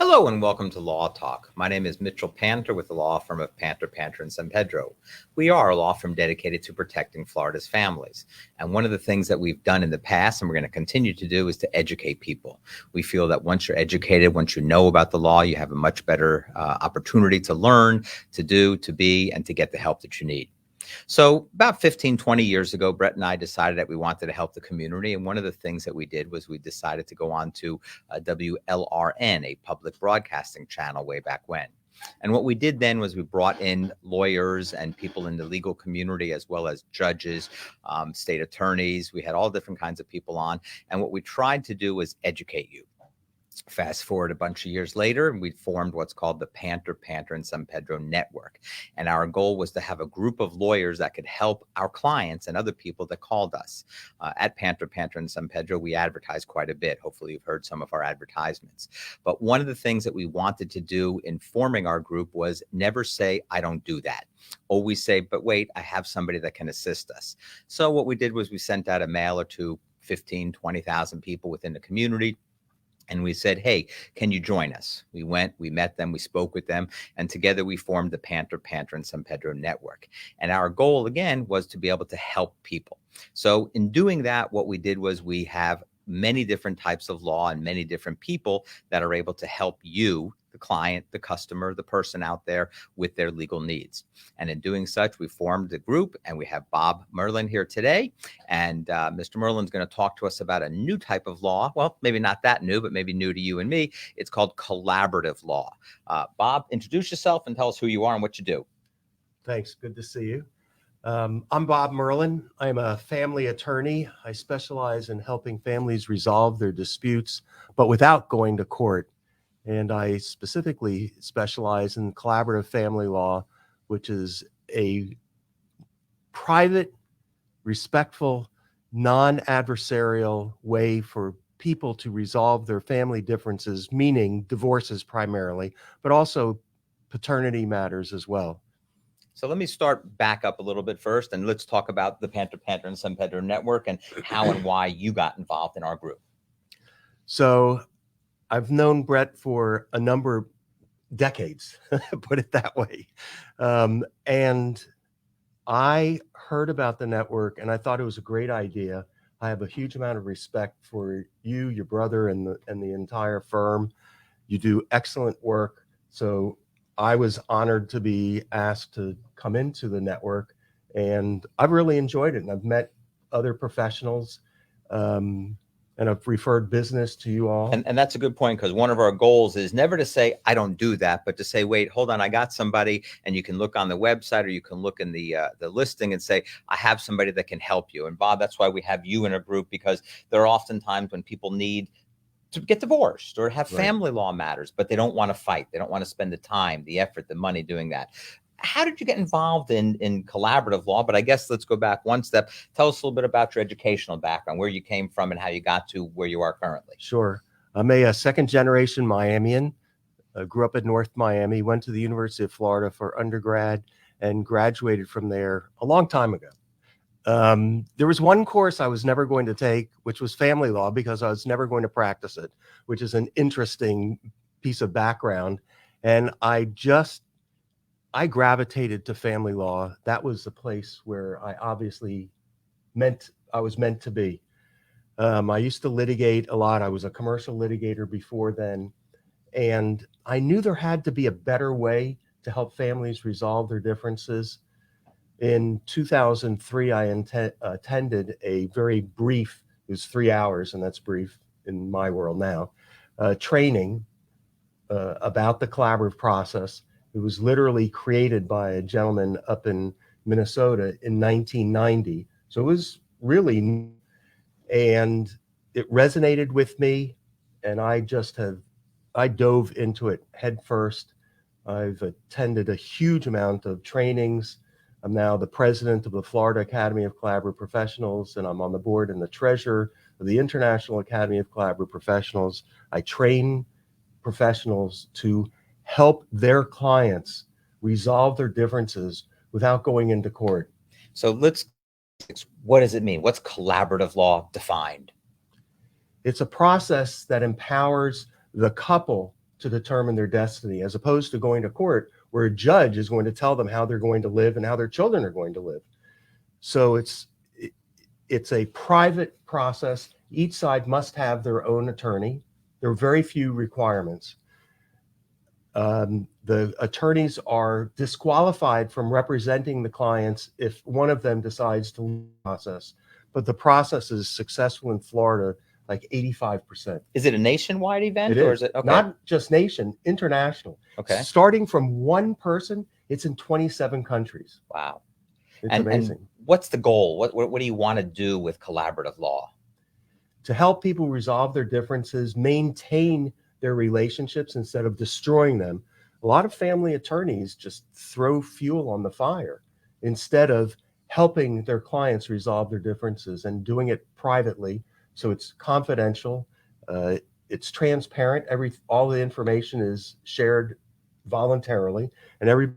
Hello and welcome to Law Talk. My name is Mitch Panter with the law firm of Panter Panter Sampedro. We are a law firm dedicated to protecting Florida's families. And one of the things that we've done in the past and we're going to continue to do is to educate people. We feel that once you're educated, once you know about the law, you have a much better opportunity to learn, to do, to be, and to get the help that you need. So about 15, 20 years ago, Brett and I decided that we wanted to help the community. And one of the things that we did was we decided to go on to WLRN, a public broadcasting channel way back when. And what we did then was we brought in lawyers and people in the legal community, as well as judges, state attorneys. We had all different kinds of people on. And what we tried to do was educate you. Fast forward a bunch of years later, and we formed what's called the Panter Panter Sampedro Network. And our goal was to have a group of lawyers that could help our clients and other people that called us. At Panter Panter Sampedro, we advertise quite a bit. Hopefully you've heard some of our advertisements. But one of the things that we wanted to do in forming our group was never say, I don't do that. Always say, but wait, I have somebody that can assist us. So what we did was we sent out a mailer to 15, 20,000 people within the community. And we said, hey, can you join us? We went, we met them, we spoke with them, and together we formed the Panter Panter Sampedro Network. And our goal, again, was to be able to help people. So in doing that, what we did was we have many different types of law and many different people that are able to help you, the client, the customer, the person out there with their legal needs. And in doing such, we formed a group, and we have Bob Merlin here today. And Mr. Merlin's going to talk to us about a new type of law. Well, maybe not that new, but maybe new to you and me. It's called collaborative law. Bob, introduce yourself and tell us who you are and what you do. Thanks. Good to see you. I'm Bob Merlin. I'm a family attorney. I specialize in helping families resolve their disputes, but without going to court. And I specifically specialize in collaborative family law, which is a private, respectful, non-adversarial way for people to resolve their family differences, meaning divorces primarily, but also paternity matters as well. So let me start back up a little bit first, and let's talk about the Panter Panter Sampedro Network and how and why you got involved in our group. So I've known Brett for a number of decades, put it that way. And I heard about the network and I thought it was a great idea. I have a huge amount of respect for you, your brother, and the entire firm. You do excellent work. So I was honored to be asked to come into the network, and I've really enjoyed it. And I've met other professionals, and I've referred business to you all. And that's a good point, because one of our goals is never to say, I don't do that, but to say, wait, hold on, I got somebody. And you can look on the website, or you can look in the listing and say, I have somebody that can help you. And Bob, that's why we have you in a group, because there are often times when people need to get divorced or have family law matters, but they don't want to fight. They don't want to spend the time, the effort, the money doing that. How did you get involved in collaborative law? But I guess let's go back one step. Tell us a little bit about your educational background, where you came from and how you got to where you are currently. Sure. I'm a second generation Miamian. Grew up in North Miami, went to the University of Florida for undergrad and graduated from there a long time ago. There was one course I was never going to take, which was family law, because I was never going to practice it, which is an interesting piece of background. And I gravitated to family law. That was the place where I obviously was meant to be. I used to litigate a lot. I was a commercial litigator before then. And I knew there had to be a better way to help families resolve their differences. In 2003, I attended a very brief, it was 3 hours, and that's brief in my world now, training about the collaborative process. It was literally created by a gentleman up in Minnesota in 1990. So it was really, and it resonated with me, and I dove into it head first. I've attended a huge amount of trainings. I'm now the president of the Florida Academy of Collaborative Professionals, and I'm on the board and the treasurer of the International Academy of Collaborative Professionals. I train professionals to help their clients resolve their differences without going into court. So what does it mean? What's collaborative law defined? It's a process that empowers the couple to determine their destiny, as opposed to going to court where a judge is going to tell them how they're going to live and how their children are going to live. So it's a private process. Each side must have their own attorney. There are very few requirements. The attorneys are disqualified from representing the clients if one of them decides to leave the process. But the process is successful in Florida, like 85%. Is it a nationwide event, It or is. is it okay? Not just nation, international. Okay. Starting from one person, it's in 27 countries. Wow. It's amazing. And what's the goal? What do you want to do with collaborative law? To help people resolve their differences, maintain their relationships instead of destroying them. A lot of family attorneys just throw fuel on the fire instead of helping their clients resolve their differences and doing it privately. So it's confidential, it's transparent. All the information is shared voluntarily, and every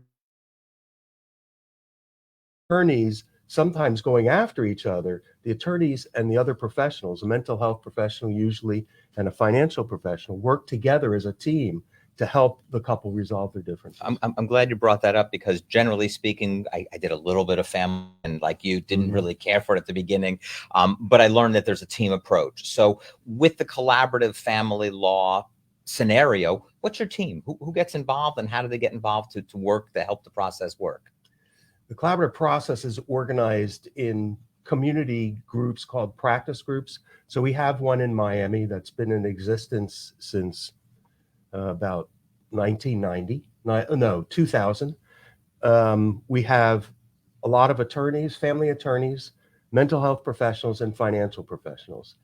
attorneys sometimes going after each other. The attorneys and the other professionals, a mental health professional usually and a financial professional, work together as a team to help the couple resolve their differences. I'm glad you brought that up, because generally speaking, I did a little bit of family, and like you, didn't really care for it at the beginning, but I learned that there's a team approach. So with the collaborative family law scenario, what's your team? Who gets involved, and how do they get involved to work to help the process work? The collaborative process is organized in community groups called practice groups. So we have one in Miami that's been in existence since about 2000. We have a lot of attorneys, family attorneys, mental health professionals, and financial professionals.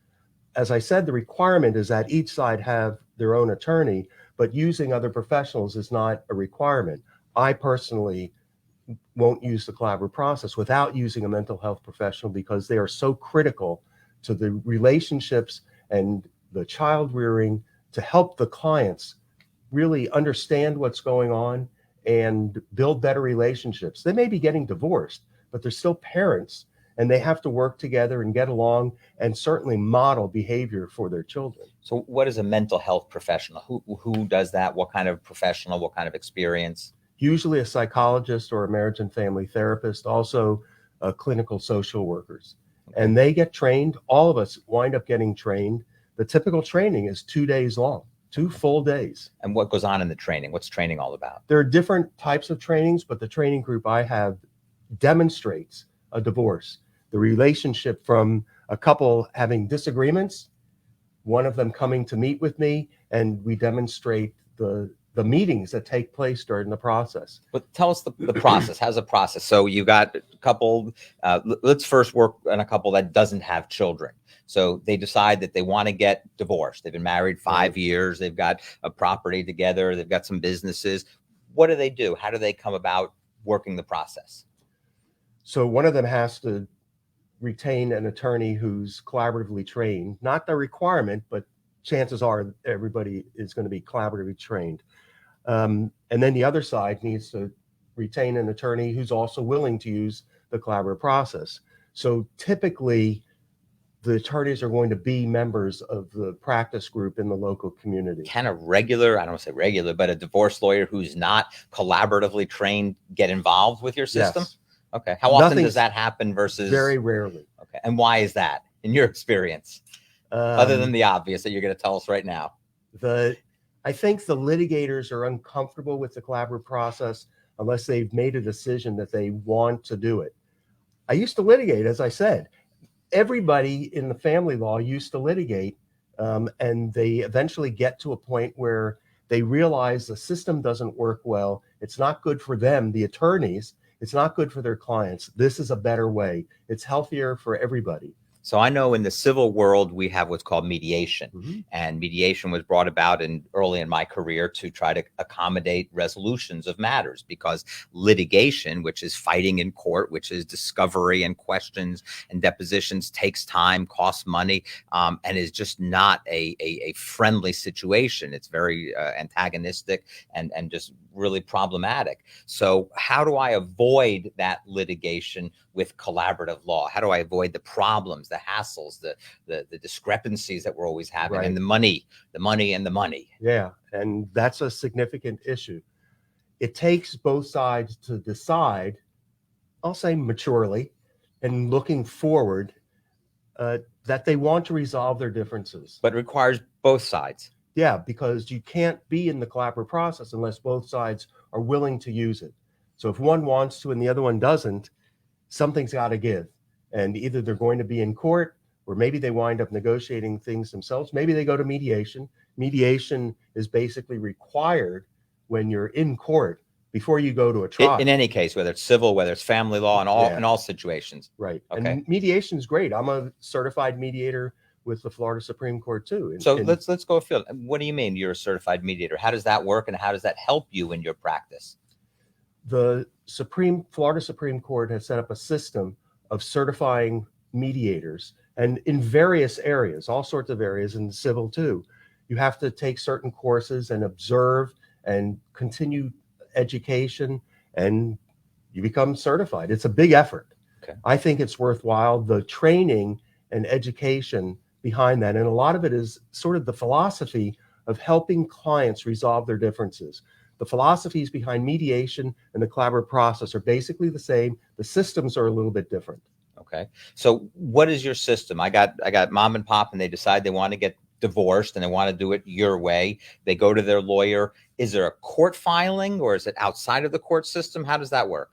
As I said, the requirement is that each side have their own attorney, but using other professionals is not a requirement. I personally won't use the collaborative process without using a mental health professional, because they are so critical to the relationships and the child rearing, to help the clients really understand what's going on and build better relationships. They may be getting divorced, but they're still parents, and they have to work together and get along and certainly model behavior for their children. So what is a mental health professional? Who does that? What kind of professional? What kind of experience? Usually a psychologist or a marriage and family therapist, also clinical social workers. Okay. And they get trained. All of us wind up getting trained. The typical training is 2 days long, 2 full days. And what goes on in the training? What's training all about? There are different types of trainings, but the training group I have demonstrates a divorce, the relationship from a couple having disagreements, one of them coming to meet with me, and we demonstrate the meetings that take place during the process. But tell us the process. How's the process? So you got a couple, let's first work on a couple that doesn't have children. So they decide that they want to get divorced. They've been married 5 years. They've got a property together. They've got some businesses. What do they do? How do they come about working the process? So one of them has to retain an attorney who's collaboratively trained, not the requirement, but chances are everybody is going to be collaboratively trained. And then the other side needs to retain an attorney who's also willing to use the collaborative process. So typically, the attorneys are going to be members of the practice group in the local community. Can a regular, I don't want to say regular, but a divorce lawyer who's not collaboratively trained get involved with your system? Yes. Okay. How often does that happen versus? Very rarely. Okay. And why is that, in your experience? Other than the obvious that you're going to tell us right now. I think the litigators are uncomfortable with the collaborative process unless they've made a decision that they want to do it. I used to litigate, as I said. Everybody in the family law used to litigate, and they eventually get to a point where they realize the system doesn't work well. It's not good for them, the attorneys. It's not good for their clients. This is a better way. It's healthier for everybody. So I know in the civil world, we have what's called mediation, and mediation was brought about early in my career to try to accommodate resolutions of matters, because litigation, which is fighting in court, which is discovery and questions and depositions, takes time, costs money, and is just not a friendly situation. It's very antagonistic and just really problematic. So how do I avoid that litigation with collaborative law? How do I avoid the problems the hassles, the discrepancies that we're always having, Right. and the money. Yeah, and that's a significant issue. It takes both sides to decide, I'll say maturely, and looking forward, that they want to resolve their differences. But it requires both sides. Yeah, because you can't be in the collaborative process unless both sides are willing to use it. So if one wants to and the other one doesn't, something's got to give. And either they're going to be in court, or maybe they wind up negotiating things themselves. Maybe they go to mediation. Mediation is basically required when you're in court before you go to a trial. In any case, whether it's civil, whether it's family law, in all situations. Right. Okay. And mediation is great. I'm a certified mediator with the Florida Supreme Court too. So let's go afield. What do you mean you're a certified mediator? How does that work, and how does that help you in your practice? The Florida Supreme Court has set up a system of certifying mediators, and in various areas, all sorts of areas, in civil too. You have to take certain courses and observe and continue education, and you become certified. It's a big effort. Okay. I think it's worthwhile. The training and education behind that, and a lot of it is sort of the philosophy of helping clients resolve their differences. The philosophies behind mediation and the collaborative process are basically the same. The systems are a little bit different. Okay. So what is your system? I got mom and pop, and they decide they want to get divorced and they want to do it your way. They go to their lawyer. Is there a court filing, or is it outside of the court system? How does that work?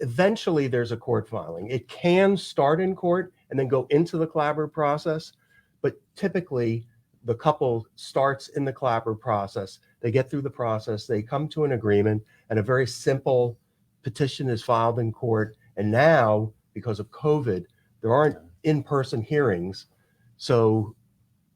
Eventually there's a court filing. It can start in court and then go into the collaborative process, but typically the couple starts in the collaborative process. They get through the process, they come to an agreement, and a very simple petition is filed in court. And now, because of COVID, there aren't in-person hearings. So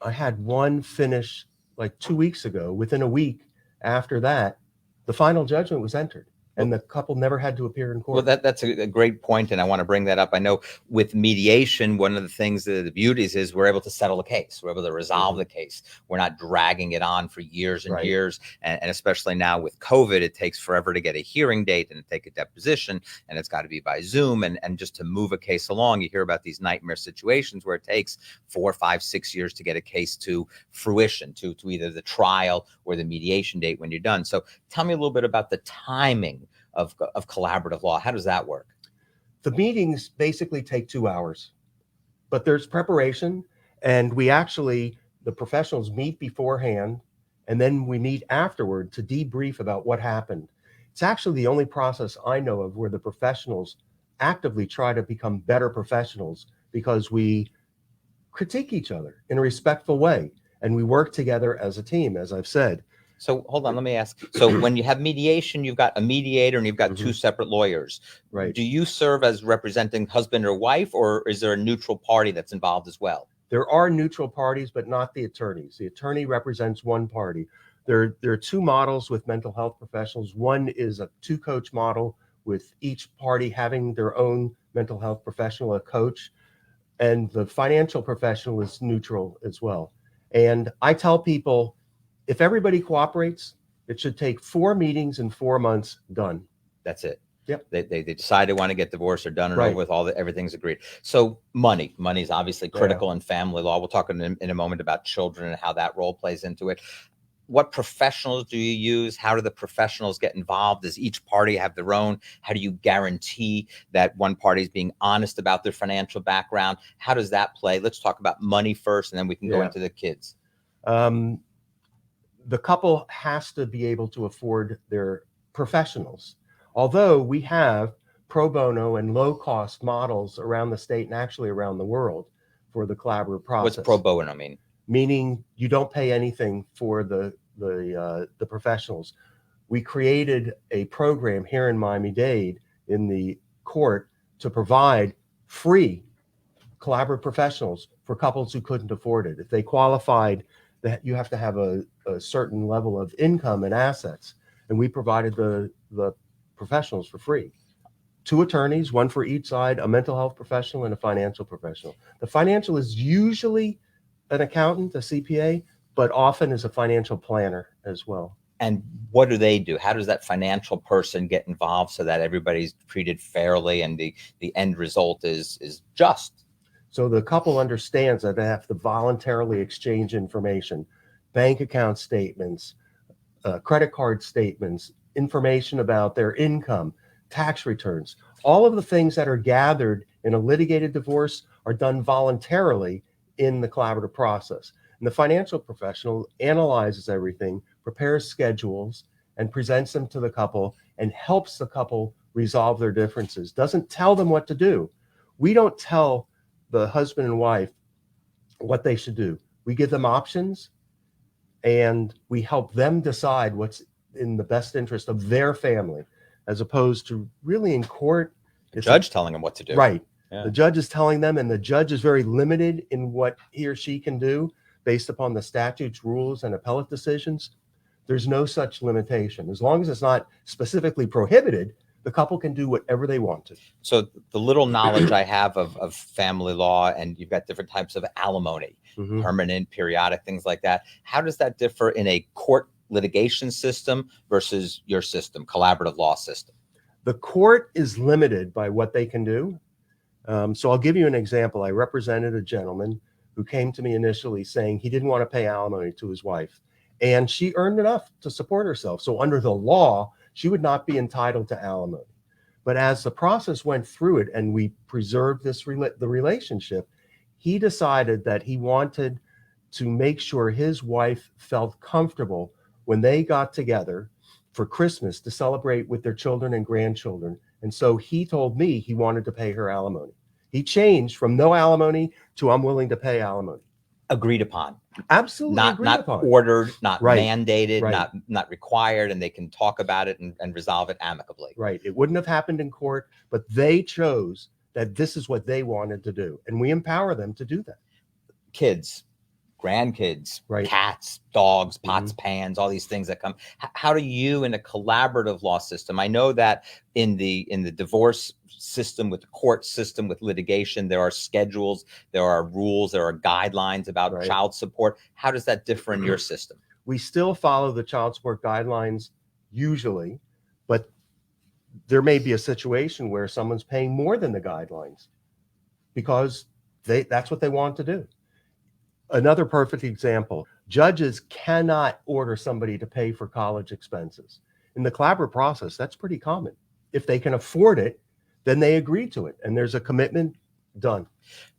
I had one finish like 2 weeks ago. Within a week after that, the final judgment was entered, and the couple never had to appear in court. Well, that's a great point, and I want to bring that up. I know with mediation, one of the things, the beauties is we're able to settle a case. We're able to resolve the case. We're not dragging it on for years and years, and especially now with COVID, it takes forever to get a hearing date and take a deposition, and it's got to be by Zoom, and just to move a case along. You hear about these nightmare situations where it takes 4, 5, 6 years to get a case to fruition, to either the trial or the mediation date when you're done. So tell me a little bit about the timing of collaborative law. How does that work? The meetings basically take 2 hours, but there's preparation, and the professionals meet beforehand, and then we meet afterward to debrief about what happened. It's actually the only process I know of where the professionals actively try to become better professionals, because we critique each other in a respectful way, and we work together as a team, as I've said. So hold on, let me ask. So when you have mediation, you've got a mediator and you've got two separate lawyers. Right. Do you serve as representing husband or wife, or is there a neutral party that's involved as well? There are neutral parties, but not the attorneys. The attorney represents one party. There are two models with mental health professionals. One is a two-coach model, with each party having their own mental health professional, a coach, and the financial professional is neutral as well. And I tell people, if everybody cooperates, it should take 4 meetings in 4 months, done. That's it. Yep. They decide they want to get divorced or done and over with, everything's agreed. So money is obviously critical in family law. We'll talk in a moment about children and how that role plays into it. What professionals do you use? How do the professionals get involved? Does each party have their own? How do you guarantee that one party is being honest about their financial background? How does that play? Let's talk about money first, and then we can go into the kids. The couple has to be able to afford their professionals. Although we have pro bono and low cost models around the state and actually around the world for the collaborative process. What's pro bono mean? Meaning you don't pay anything for the professionals. We created a program here in Miami-Dade in the court to provide free collaborative professionals for couples who couldn't afford it. If they qualified, that you have to have a certain level of income and assets, and we provided the professionals for free. 2 attorneys, one for each side, a mental health professional and a financial professional. The financial is usually an accountant, a CPA, but often is a financial planner as well. And what do they do? How does that financial person get involved so that everybody's treated fairly and the end result is just? So the couple understands that they have to voluntarily exchange information, bank account statements, credit card statements, information about their income, tax returns. All of the things that are gathered in a litigated divorce are done voluntarily in the collaborative process. And the financial professional analyzes everything, prepares schedules, and presents them to the couple and helps the couple resolve their differences, doesn't tell them what to do. We don't tell the husband and wife what they should do. We give them options and we help them decide what's in the best interest of their family, as opposed to really in court. The judge telling them what to do. Right. Yeah. The judge is telling them, and the judge is very limited in what he or she can do based upon the statutes, rules, and appellate decisions. There's no such limitation. As long as it's not specifically prohibited, the couple can do whatever they want to. So the little knowledge I have of family law, and you've got different types of alimony, permanent, periodic, things like that. How does that differ in a court litigation system versus your system, collaborative law system? The court is limited by what they can do. So I'll give you an example. I represented a gentleman who came to me initially saying he didn't want to pay alimony to his wife, and she earned enough to support herself. So under the law, she would not be entitled to alimony. But as the process went through it and we preserved the relationship, he decided that he wanted to make sure his wife felt comfortable when they got together for Christmas to celebrate with their children and grandchildren. And so he told me he wanted to pay her alimony. He changed from no alimony to I'm willing to pay alimony. Agreed upon. Absolutely not upon. Ordered, not Right. mandated, Right. not required, and they can talk about it and resolve it amicably. Right. It wouldn't have happened in court, but they chose that this is what they wanted to do. And we empower them to do that. Kids, grandkids, Right. cats, dogs, pots, pans, all these things that come. How do you, in a collaborative law system, I know that in the divorce system, with the court system, with litigation, there are schedules, there are rules, there are guidelines about Right. child support. How does that differ in your system? We still follow the child support guidelines usually, but there may be a situation where someone's paying more than the guidelines because that's what they want to do. Another perfect example, judges cannot order somebody to pay for college expenses. In the collaborative process, that's pretty common. If they can afford it, then they agree to it, and there's a commitment done.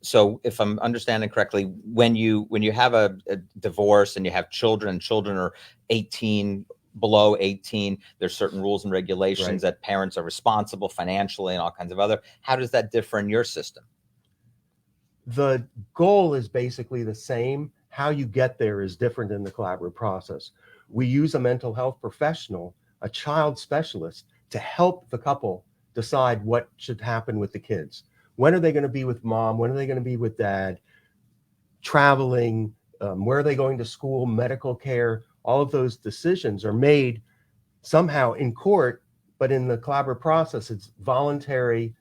So if I'm understanding correctly, when you have a divorce and you have children, and children are 18, below 18, there's certain rules and regulations Right. that parents are responsible financially and all kinds of other. How does that differ in your system? The goal is basically the same. How you get there is different in the collaborative process. We use a mental health professional, a child specialist, to help the couple decide what should happen with the kids. When are they going to be with mom? When are they going to be with dad? Traveling, where are they going to school, medical care? All of those decisions are made somehow in court, but in the collaborative process, it's voluntary.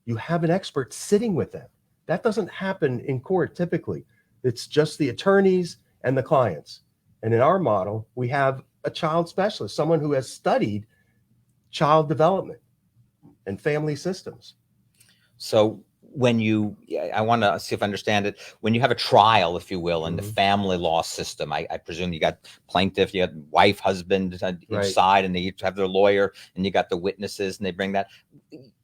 You have an expert sitting with them. That doesn't happen in court typically. It's just the attorneys and the clients. And in our model, we have a child specialist, someone who has studied child development and family systems. So I want to see if I understand it. When you have a trial, if you will, in the family law system, I presume you got plaintiff, you got wife, husband on each Right. side, and they each have their lawyer, and you got the witnesses, and they bring that.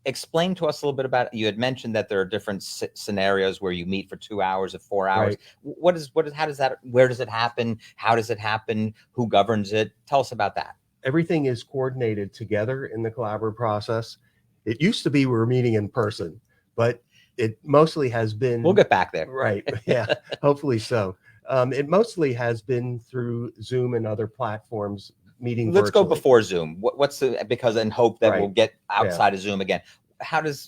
Explain to us a little bit about it. You had mentioned that there are different scenarios where you meet for 2 hours or 4 hours. Right. How does that, where does it happen? How does it happen? Who governs it? Tell us about that. Everything is coordinated together in the collaborative process. It used to be we were meeting in person, but it mostly has been. We'll get back there. Right. Yeah, hopefully so. It mostly has been through Zoom and other platforms meeting. Let's virtually. go before Zoom. What's the, because in hope that Right. we'll get outside of Zoom again.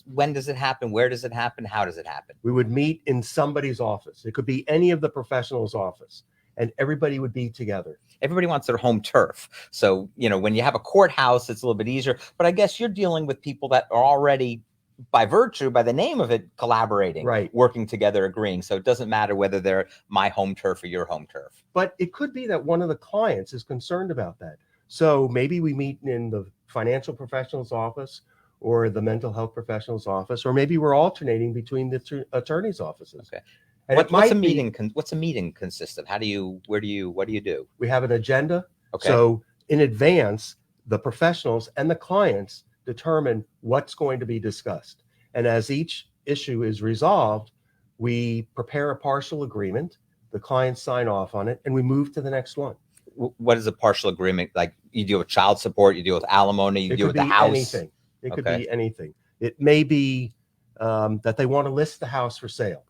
When does it happen? Where does it happen? How does it happen? We would meet in somebody's office. It could be any of the professionals' office, and everybody would be together. Everybody wants their home turf. So, when you have a courthouse, it's a little bit easier, but I guess you're dealing with people that are already, by the name of it, collaborating, Right. working together, agreeing. So it doesn't matter whether they're my home turf or your home turf. But it could be that one of the clients is concerned about that. So maybe we meet in the financial professional's office, or the mental health professional's office, or maybe we're alternating between the attorney's offices. Okay. And What's a meeting? What's a meeting consist of? What do you do? We have an agenda. Okay. So in advance, the professionals and the clients determine what's going to be discussed. And as each issue is resolved, we prepare a partial agreement, the clients sign off on it, and we move to the next one. What is a partial agreement? Like, you deal with child support, you deal with alimony, you deal with the house? Anything. It could be anything. It may be that they want to list the house for sale.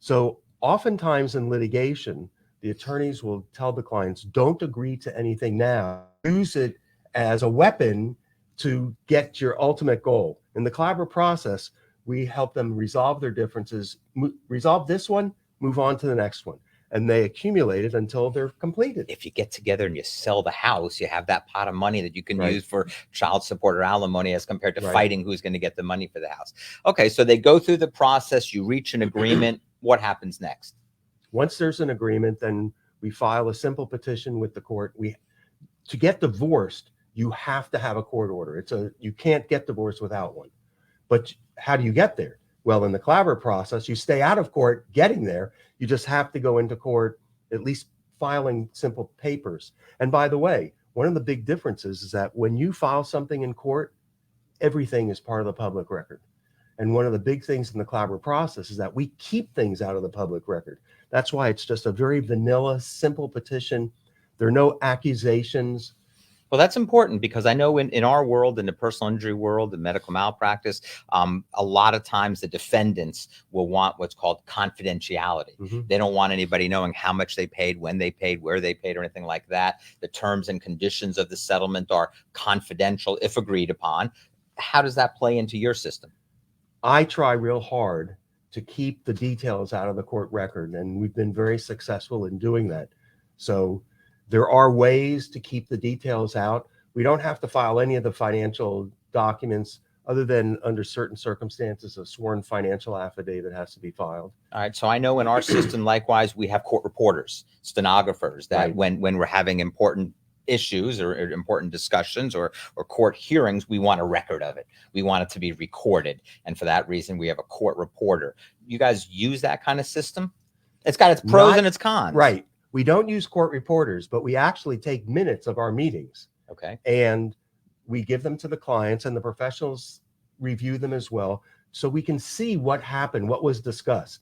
So oftentimes in litigation, the attorneys will tell the clients, don't agree to anything now. Use it as a weapon to get your ultimate goal. In the collaborative process, we help them resolve their differences, resolve this one, move on to the next one. And they accumulate it until they're completed. If you get together and you sell the house, you have that pot of money that you can use for child support or alimony, as compared to fighting who's going to get the money for the house. Okay, so they go through the process, you reach an agreement. What happens next? Once there's an agreement, then we file a simple petition with the court. To get divorced, you have to have a court order. You can't get divorced without one. But how do you get there? Well, in the collaborative process, you stay out of court getting there. You just have to go into court, at least filing simple papers. And by the way, one of the big differences is that when you file something in court, everything is part of the public record. And one of the big things in the collaborative process is that we keep things out of the public record. That's why it's just a very vanilla, simple petition. There are no accusations. Well, that's important, because I know in our world, in the personal injury world, the medical malpractice, a lot of times the defendants will want what's called confidentiality. Mm-hmm. They don't want anybody knowing how much they paid, when they paid, where they paid, or anything like that. The terms and conditions of the settlement are confidential if agreed upon. How does that play into your system? I try real hard to keep the details out of the court record, and we've been very successful in doing that. So there are ways to keep the details out. We don't have to file any of the financial documents, other than under certain circumstances, a sworn financial affidavit has to be filed. All right. So I know in our system, likewise, we have court reporters, stenographers, that when we're having important issues or important discussions or court hearings, we want a record of it. We want it to be recorded. And for that reason, we have a court reporter. You guys use that kind of system? It's got its pros and its cons. Right. We don't use court reporters, but we actually take minutes of our meetings. Okay. And we give them to the clients, and the professionals review them as well, so we can see what happened, what was discussed.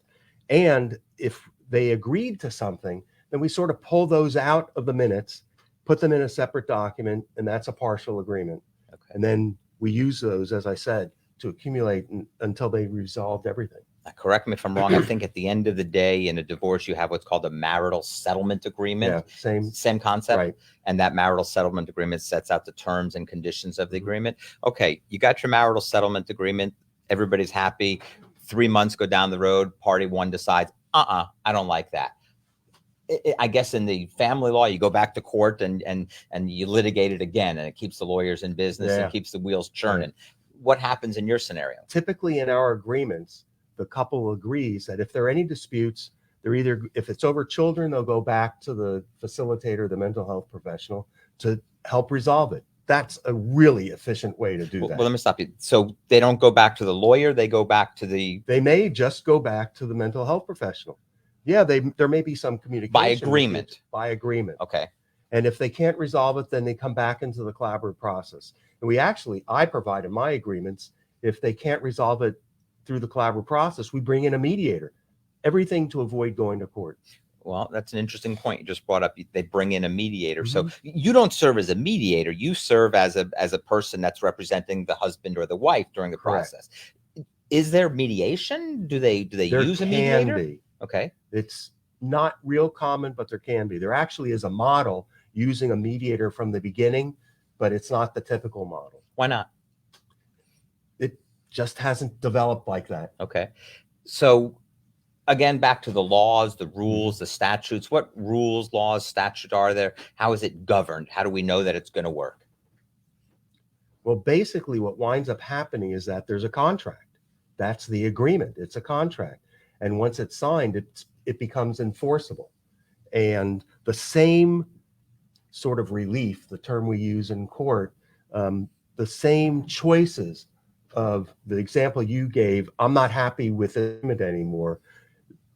And if they agreed to something, then we sort of pull those out of the minutes, put them in a separate document, and that's a partial agreement. Okay. And then we use those, as I said, to accumulate until they resolved everything. Correct me if I'm wrong. I think at the end of the day, in a divorce, you have what's called a marital settlement agreement. Yeah, same concept. Right. And that marital settlement agreement sets out the terms and conditions of the agreement. Okay, you got your marital settlement agreement. Everybody's happy. 3 months go down the road. Party one decides, I don't like that. I guess in the family law, you go back to court and you litigate it again, and it keeps the lawyers in business and keeps the wheels churning. Right. What happens in your scenario? Typically in our agreements, the couple agrees that if there are any disputes, if it's over children, they'll go back to the facilitator, the mental health professional, to help resolve it. That's a really efficient way to do that. Well, let me stop you. So they don't go back to the lawyer, they go back to They may just go back to the mental health professional. Yeah, there may be some communication. By agreement. By agreement. Okay. And if they can't resolve it, then they come back into the collaborative process. And I provide in my agreements, if they can't resolve it through the collaborative process, we bring in a mediator. Everything to avoid going to court. Well, that's an interesting point you just brought up. They bring in a mediator. Mm-hmm. So you don't serve as a mediator. You serve as a person that's representing the husband or the wife during the process. Is there mediation? Do they use a mediator? There can be. Okay. It's not real common, but there can be. There actually is a model using a mediator from the beginning, but it's not the typical model. Why not? It just hasn't developed like that. Okay. So again, back to the laws, the rules, the statutes. What rules, laws, statutes are there? How is it governed? How do we know that it's going to work? Well, basically what winds up happening is that there's a contract. That's the agreement. It's a contract. And once it's signed, it becomes enforceable. And the same sort of relief, the term we use in court, the same choices of the example you gave, I'm not happy with it anymore,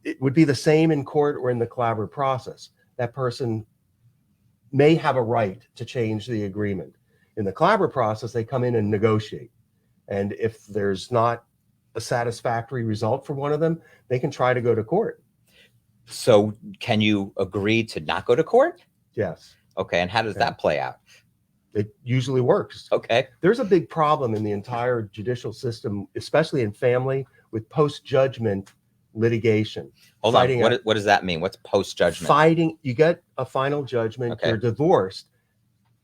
it would be the same in court or in the collaborative process. That person may have a right to change the agreement. In the collaborative process, they come in and negotiate. And if there's not a satisfactory result for one of them, they can try to go to court. So can you agree to not go to court? Yes. Okay. And how does that play out? It usually works. Okay. There's a big problem in the entire judicial system, especially in family, with post-judgment litigation. Hold on. What does that mean? What's post-judgment? Fighting. You get a final judgment. Okay. You're divorced.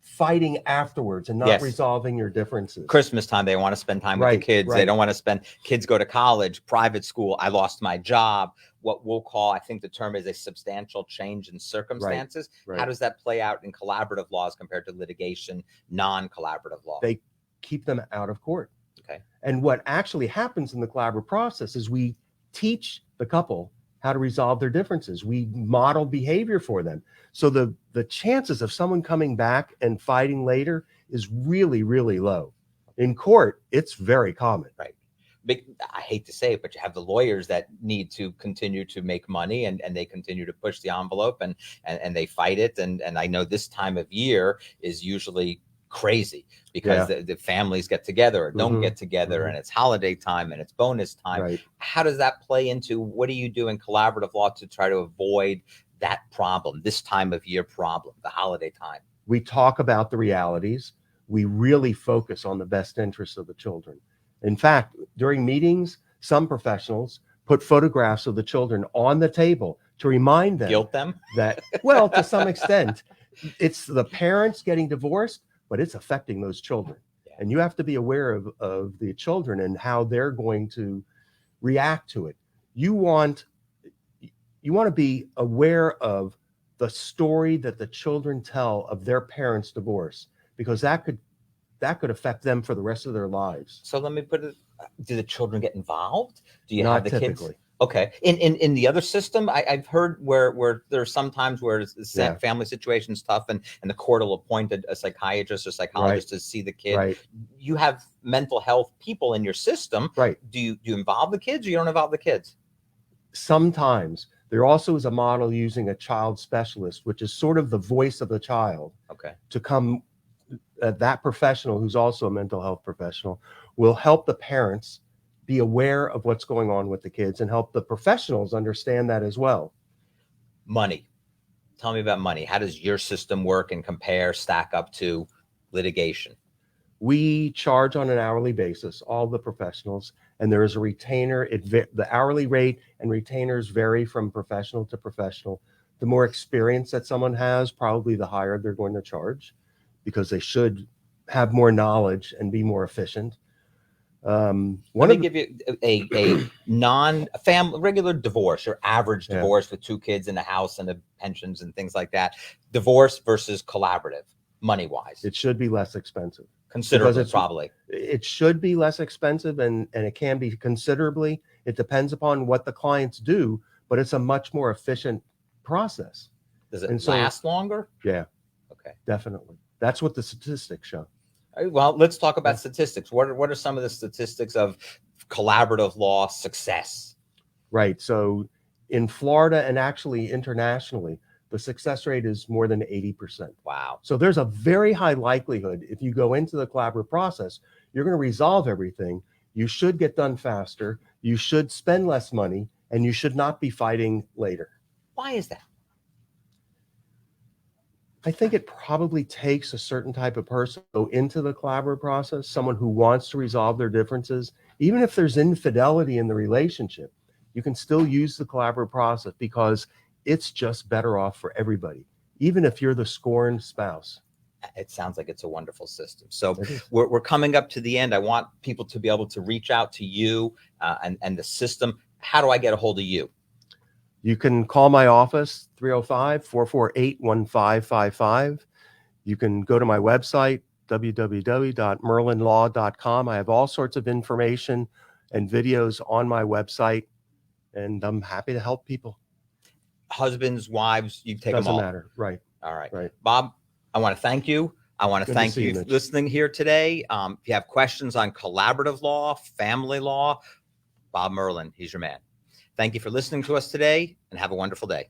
Fighting afterwards and not Yes. resolving your differences. Christmas time, they want to spend time with the kids. They don't want to spend, kids go to college, private school. I lost my job. What we'll call, I think the term is a substantial change in circumstances. Right. How does that play out in collaborative laws compared to litigation, non-collaborative law? They keep them out of court. Okay. And what actually happens in the collaborative process is we teach the couple how to resolve their differences. We model behavior for them. So the chances of someone coming back and fighting later is really, really low. In court, it's very common. Right. I hate to say it, but you have the lawyers that need to continue to make money and they continue to push the envelope and they fight it. And I know this time of year is usually crazy because the families get together or don't get together and it's holiday time and it's bonus time. Right. How does that play into what do you do in collaborative law to try to avoid that problem, this time of year problem, the holiday time? We talk about the realities. We really focus on the best interests of the children. In fact, during meetings, some professionals put photographs of the children on the table to remind them. Guilt them? That, well, to some extent, it's the parents getting divorced, but it's affecting those children. Yeah. And you have to be aware of the children and how they're going to react to it. You want to be aware of the story that the children tell of their parents' divorce, because that could affect them for the rest of their lives. So let me put it, do the children get involved? Do you Not have the typically. kids? Okay. In the other system, I've heard where there's sometimes where the family situation's tough and the court will appoint a psychiatrist or psychologist to see the kid. Right. You have mental health people in your system. Right. Do you involve the kids or you don't involve the kids? Sometimes. There also is a model using a child specialist, which is sort of the voice of the child. Okay. To come, that professional who's also a mental health professional will help the parents be aware of what's going on with the kids and help the professionals understand that as well. Money. Tell me about money. How does your system work and stack up to litigation? We charge on an hourly basis, all the professionals, and there is a retainer. The hourly rate and retainers vary from professional to professional. The more experience that someone has, probably the higher they're going to charge, because they should have more knowledge and be more efficient. Let me give you a non-family regular divorce or average divorce with 2 kids in a house and the pensions and things like that. Divorce versus collaborative, money-wise. It should be less expensive. Considerably, probably. It should be less expensive and it can be considerably. It depends upon what the clients do, but it's a much more efficient process. Does it last longer? Yeah. Okay. Definitely. That's what the statistics show. All right, well, let's talk about statistics. What are some of the statistics of collaborative law success? Right. So in Florida and actually internationally, the success rate is more than 80%. Wow. So there's a very high likelihood if you go into the collaborative process, you're going to resolve everything. You should get done faster. You should spend less money and you should not be fighting later. Why is that? I think it probably takes a certain type of person to go into the collaborative process, someone who wants to resolve their differences. Even if there's infidelity in the relationship, you can still use the collaborative process because it's just better off for everybody, even if you're the scorned spouse. It sounds like it's a wonderful system. So we're coming up to the end. I want people to be able to reach out to you and the system. How do I get a hold of you? You can call my office, 305-448-1555. You can go to my website, www.merlinlaw.com. I have all sorts of information and videos on my website, and I'm happy to help people. Husbands, wives, you take them all. Doesn't matter. Right. All right. Right. Bob, I want to thank you. I want to Good to thank see you you, for Mitch. listening here today. If you have questions on collaborative law, family law, Bob Merlin, he's your man. Thank you for listening to us today, and have a wonderful day.